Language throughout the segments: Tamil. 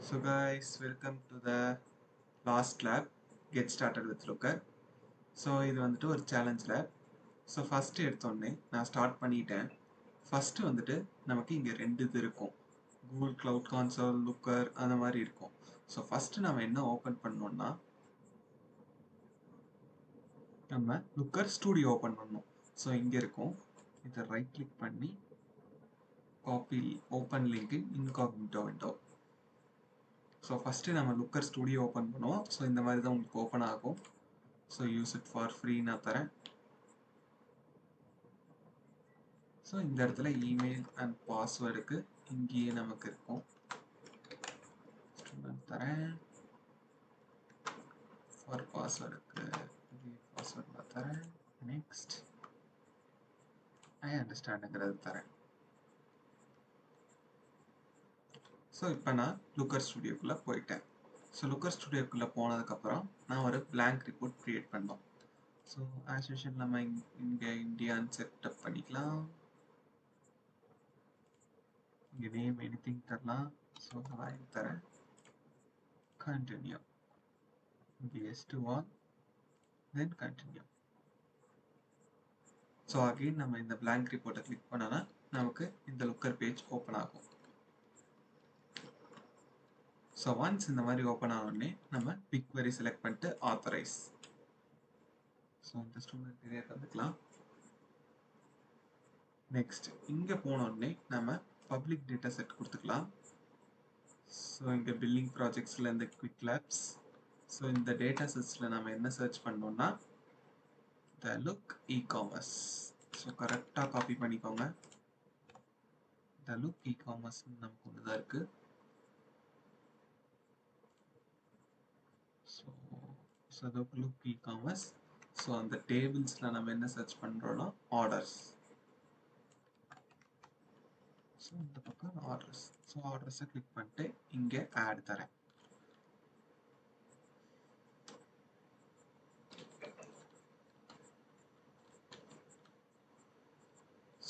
So guys, welcome to the last lab. Get started with Looker. So இது வந்துட்டு ஒரு சேலஞ்ச் லேப். ஸோ ஃபஸ்ட்டு எடுத்தோடனே நான் ஸ்டார்ட் பண்ணிட்டேன். ஃபஸ்ட்டு வந்துட்டு நமக்கு இங்கே ரெண்டு இது இருக்கும், கூகுள் க்ளவுட் கான்சோல், லுக்கர் அந்த மாதிரி இருக்கும். ஸோ ஃபஸ்ட்டு நம்ம என்ன ஓப்பன் பண்ணோம்னா நம்ம லுக்கர் ஸ்டூடியோ ஓப்பன் பண்ணோம். ஸோ இங்கே இருக்கும், இதை ரைட் கிளிக் பண்ணி copy open link in incognito window. So first நம்ம லுக்கர் ஸ்டூடியோ ஓப்பன் பண்ணுவோம். ஸோ இந்த மாதிரி தான் உங்களுக்கு ஓப்பன் ஆகும். So use it for free நான் தரேன். ஸோ இந்த இடத்துல இமெயில் அண்ட் பாஸ்வேர்டுக்கு இங்கேயே நமக்கு இருக்கும். ஸ்டூடெண்ட் தரேன். ஃபார் பாஸ்வேர்டுக்கு இங்கே பாஸ்வேர்ட் நான் தரேன். நெக்ஸ்ட் ஐ அண்டர்ஸ்டாண்டுங்கிறது தரேன். ஸோ இப்போ நான் லுக்கர் ஸ்டுடியோக்குள்ளே போயிட்டேன். ஸோ லுக்கர் ஸ்டுடியோக்குள்ளே போனதுக்கப்புறம் நான் ஒரு blank ரிப்போர்ட் க்ரியேட் பண்ணோம். ஸோ ஆஸ் யூஷுவல் நம்ம இங்கே இந்தியான்னு செட்டப் பண்ணிக்கலாம். இங்கே நேம் எனிதிங் தரலாம். ஸோ நான் தரேன். கண்டினியூ. இங்கே yes to all, then continue. So again நம்ம இந்த blank ரிப்போர்ட்டை கிளிக் பண்ணோன்னா நமக்கு இந்த லுக்கர் பேஜ் ஓப்பன் ஆகும். ஸோ ஒன்ஸ் இந்த மாதிரி ஓப்பன் ஆனோடனே நம்ம பிக்வெரி செலக்ட் பண்ணிட்டு ஆத்தரைஸ். ஸோ இந்த ஸ்டூடெண்ட் நிறைய தந்துக்கலாம். நெக்ஸ்ட் இங்கே போனோடனே நம்ம பப்ளிக் டேட்டா செட் கொடுத்துக்கலாம். ஸோ இங்கே பில்லிங் ப்ராஜெக்ட்ஸில் இந்த குவிக் லேப்ஸ். ஸோ இந்த டேட்டா செட்ஸில் நம்ம என்ன சர்ச் பண்ணோம்னா த லுக் இ-காமர்ஸ். ஸோ கரெக்டாக காப்பி பண்ணிக்கோங்க. த லுக் இ-காமர்ஸ் நமக்கு ஒன்று தான் இருக்குது. So the look e-commerce. So அந்த டேபிள்ஸில் நம்ம என்ன சர்ச் பண்ணுறோன்னா ஆர்டர்ஸ். ஸோ இந்த பக்கம் ஆர்டர்ஸ். ஸோ ஆர்டர்ஸை கிளிக் பண்ணிட்டு இங்கே ஆட் தரேன்.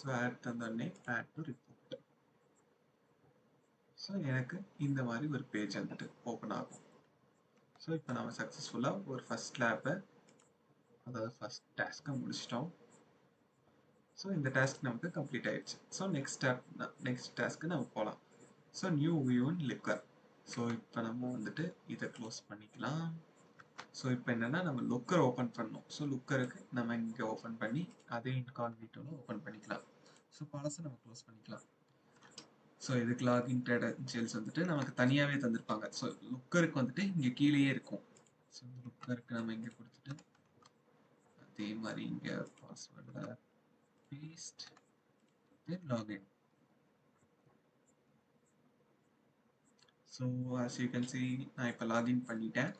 ஸோ ஆட் தந்தோடனே ஆட் டு ரிப்போர்ட். ஸோ எனக்கு இந்த மாதிரி ஒரு பேஜ் வந்துட்டு ஓப்பன் ஆகும். ஸோ இப்போ நம்ம சக்ஸஸ்ஃபுல்லாக ஒரு ஃபஸ்ட் லேப்பை, அதாவது ஃபஸ்ட் டாஸ்க்கை முடிச்சிட்டோம். ஸோ இந்த டாஸ்க் நமக்கு கம்ப்ளீட் ஆயிடுச்சு. ஸோ நெக்ஸ்ட் டாஸ்க்கு நம்ம போகலாம். ஸோ நியூ வியூ இன் லுக்கர். ஸோ இப்போ நம்ம வந்துட்டு இதை க்ளோஸ் பண்ணிக்கலாம். ஸோ இப்போ என்னென்னா நம்ம லுக்கர் ஓப்பன் பண்ணணும். ஸோ லுக்கருக்கு நம்ம இங்கே ஓப்பன் பண்ணி அதே இன்காக்னிட்டோவில் ஓப்பன் பண்ணிக்கலாம். ஸோ பழசை நம்ம க்ளோஸ் பண்ணிக்கலாம். ஸோ இதுக்கு லாகின் டீடைல்ஸ் வந்துட்டு நமக்கு தனியாகவே தந்திருப்பாங்க. ஸோ லுக்கருக்கு வந்துட்டு இங்கே கீழேயே இருக்கும். ஸோ லுக்கருக்கு நம்ம இங்கே கொடுத்துட்டு அதே மாதிரி இங்கே பாஸ்வேர்டில் paste, then login. So as you can see நான் இப்போ லாகின் பண்ணிட்டேன்.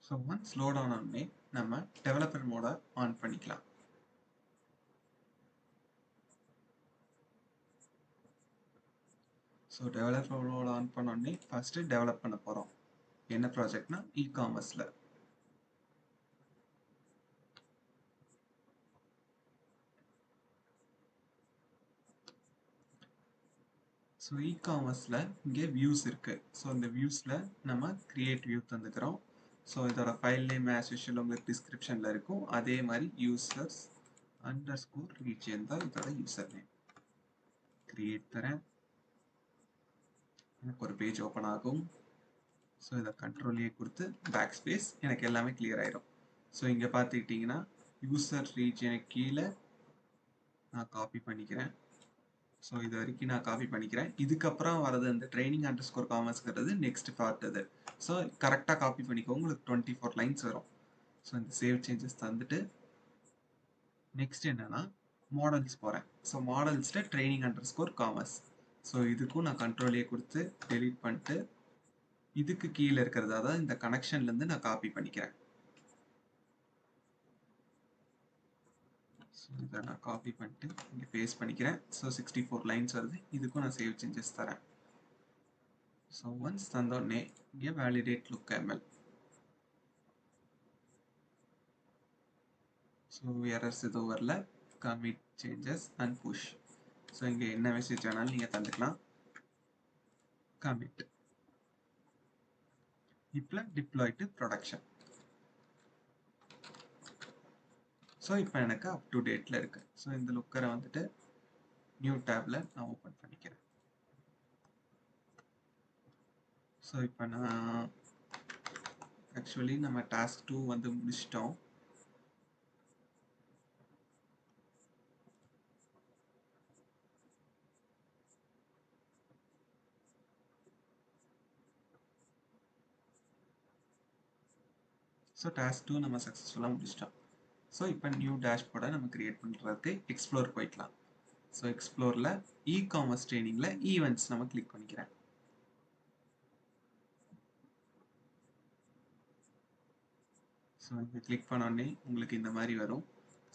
ஸோ ஒன்ஸ் லோட் ஆனோடனே நம்ம டெவலப்பர் மோட ஆன் பண்ணிக்கலாம். ஸோ டெவலப்பர் மோட ஆன் பண்ணோடனே ஃபஸ்ட்டு டெவலப் பண்ண போகிறோம். என்ன ப்ராஜெக்ட்னா இ-காமர்ஸில். ஸோ இ-காமர்ஸில் இங்கே வியூஸ் இருக்குது. ஸோ இந்த வியூஸில் நம்ம கிரியேட் வியூ தந்துக்கிறோம். ஸோ இதோட ஃபைல் நேம் ஆஸ் யூஷுவல் உங்களுக்கு டிஸ்கிரிப்ஷனில் இருக்கும். அதே மாதிரி யூசர்ஸ் அண்டர்ஸ்கோர் ரீஜியன் தான் இதோட யூசர் நேம். கிரியேட் தரேன். எனக்கு ஒரு பேஜ் ஓப்பன் ஆகும். ஸோ இதை கண்ட்ரோல்லையே கொடுத்து பேக் ஸ்பேஸ், எனக்கு எல்லாமே கிளியர் ஆயிடும். ஸோ இங்கே பார்த்துக்கிட்டிங்கன்னா யூசர் ரீஜியனுக்கு கீழே நான் காப்பி பண்ணிக்கிறேன். ஸோ இது வரைக்கும் நான் காப்பி பண்ணிக்கிறேன். இதுக்கப்புறம் வரது அந்த ட்ரைனிங் அண்டர்ஸ்கோர் காமர்ஸ்ங்கிறது நெக்ஸ்ட் பார்ட் அது. ஸோ கரெக்டாக காப்பி பண்ணிக்கோங்க, உங்களுக்கு 24 லைன்ஸ் வரும். ஸோ இந்த சேவ் சேஞ்சஸ் தந்துட்டு நெக்ஸ்ட் என்னன்னா மாடல்ஸ் போகிறேன். ஸோ மாடல்ஸில் ட்ரைனிங் அண்டர்ஸ்கோர் காமர்ஸ். ஸோ இதுக்கும் நான் கண்ட்ரோலே கொடுத்து டெலீட் பண்ணிட்டு இதுக்கு கீழே இருக்கிறது, அதாவது இந்த கனெக்ஷன்லேருந்து நான் காப்பி பண்ணிக்கிறேன். ஸோ இதை நான் காப்பி பண்ணிட்டு இங்கே பேஸ்ட் பண்ணிக்கிறேன். ஸோ 64 லைன்ஸ் வருது. இதுக்கும் நான் சேவ் சேஞ்சஸ் தரேன். ஸோ ஒன்ஸ் தந்தோடனே இங்கே validate LookML. So errors எதுவும் வரல. Commit changes and push. So இங்கே என்ன மெசேஜ் வேணாலும் நீங்கள் தந்துக்கலாம். கமிட். இப்போ டிப்ளாய் டு ப்ரொடக்ஷன். ஸோ இப்போ எனக்கு அப் டு டேட்டில் இருக்குது. ஸோ இந்த லுக்கரை வந்துட்டு நியூ டேப்பில் நான் ஓப்பன் பண்ணிக்கிறேன். ஸோ இப்போ நான் ஆக்சுவலி நம்ம டாஸ்க் 2 வந்து முடிச்சிட்டோம். ஸோ டாஸ்க் 2 நம்ம சக்ஸஸ்ஃபுல்லாக முடிச்சிட்டோம். ஸோ இப்போ நியூ டேஷ்போர்டை நம்ம கிரியேட் பண்ணுறதுக்கு எக்ஸ்ப்ளோர் போய்க்கலாம். ஸோ எக்ஸ்ப்ளோரில் இ-காமர்ஸ் ட்ரைனிங்கில் ஈவெண்ட்ஸ் நம்ம கிளிக் பண்ணிக்கிறேன். ஸோ இங்கே கிளிக் பண்ணோடனே உங்களுக்கு இந்த மாதிரி வரும்.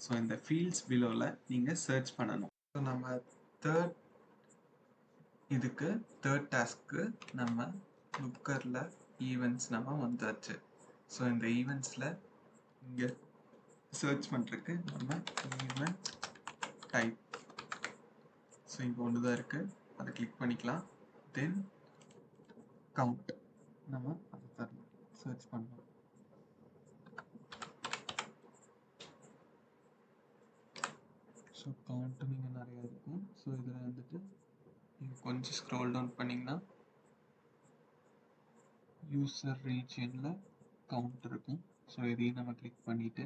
ஸோ இந்த ஃபீல்ட்ஸ் பிலோவில் நீங்கள் சர்ச் பண்ணணும். ஸோ நம்ம தேர்ட் டாஸ்க்கு நம்ம லுக்கரில் ஈவெண்ட்ஸ் நம்ம வந்தாச்சு. ஸோ இந்த ஈவெண்ட்ஸில் இங்கே சர்ச் பண்ணுறதுக்கு நம்ம ஈவெண்ட் டைப். ஸோ இங்கே ஒன்று தான் இருக்குது, அதை கிளிக் பண்ணிக்கலாம். தென் கவுண்ட் நம்ம அதை தரணும், சர்ச் பண்ணணும். ஸோ கவுண்ட்டு நீங்கள் நிறையா இருக்கும். ஸோ இதில் வந்துட்டு நீங்கள் கொஞ்சம் ஸ்க்ரோல் டவுன் பண்ணிங்கன்னா யூசர் ரீஜியனில் கவுண்ட் இருக்கும். ஸோ இதையும் நம்ம கிளிக் பண்ணிவிட்டு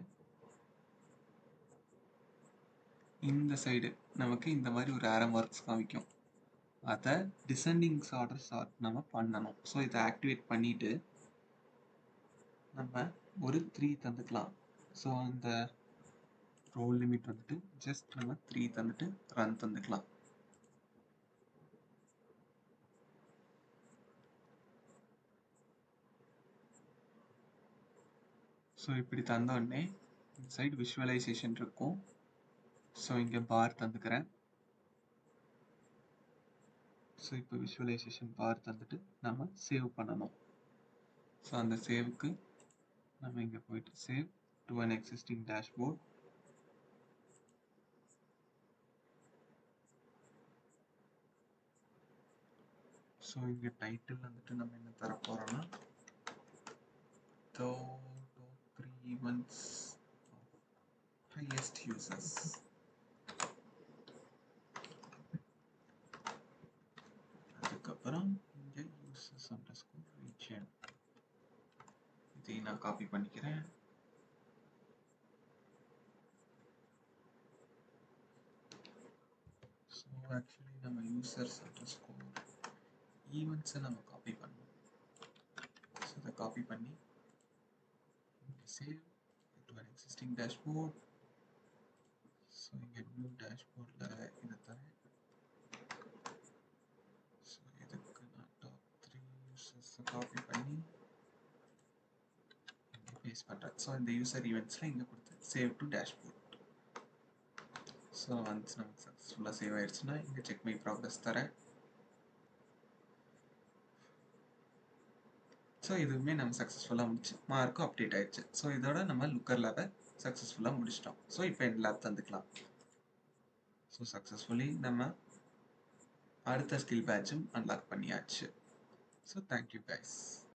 இந்த சைடு நமக்கு இந்த மாதிரி ஒரு ஆரோ மார்க்ஸ் காமிக்கும். அதை டிசெண்டிங் ஆர்டர் சார்ட் நம்ம பண்ணணும். ஸோ இதை ஆக்டிவேட் பண்ணிவிட்டு நம்ம ஒரு 3 தந்துக்கலாம். ஸோ அந்த ரோல் லிமிட் வந்துட்டு ஜஸ்ட் நம்ம 3 தந்துட்டு ரன் தந்துக்கலாம். ஸோ இப்படி தந்தோடனே இந்த சைடு விஷுவலைசேஷன் இருக்கும். ஸோ இங்கே பார் தந்துக்கிறேன். ஸோ இப்போ விஷுவலைசேஷன் பார் தந்துட்டு நம்ம சேவ் பண்ணணும். ஸோ அந்த சேவுக்கு நம்ம இங்கே போயிட்டு save to an existing dashboard. So இங்கே டைட்டில் வந்துட்டு நம்ம என்ன தர போகிறோம்னா top 3 events of highest users. அதுக்கப்புறம் இங்கே users underscore region. இதையும் நான் காப்பி பண்ணிக்கிறேன். ஸோ ஆக்சுவலி நம்ம users underscore events நம்ம காப்பி பண்ணணும். ஸோ இதை காப்பி பண்ணி save to an existing dashboard. So இங்கே நியூ டேஷ்போர்டில் இதை தரேன். ஸோ இதுக்கு நான் டாப் 3 யூசர்ஸை காப்பி பண்ணி இங்கே பேஸ்ட் பண்ணுறேன். ஸோ இந்த யூசர் ஈவெண்ட்ஸில் இங்கே கொடுத்து save to dashboard. So once நமக்கு சக்ஸஸ்ஃபுல்லாக சேவ் ஆயிடுச்சுன்னா இங்கே செக் மை ப்ராக்ரஸ் தரேன். ஸோ இதுவுமே நம்ம சக்ஸஸ்ஃபுல்லாக முடிச்சு மார்க்கும் அப்டேட் ஆயிடுச்சு. ஸோ இதோட நம்ம லுக்கர் லேபை சக்ஸஸ்ஃபுல்லாக முடிச்சிட்டோம். ஸோ இப்போ என் லேப் தந்துக்கலாம். ஸோ சக்ஸஸ்ஃபுல்லி நம்ம அடுத்த ஸ்கில் பேட்சும் அன்லாக் பண்ணியாச்சு. So thank you guys.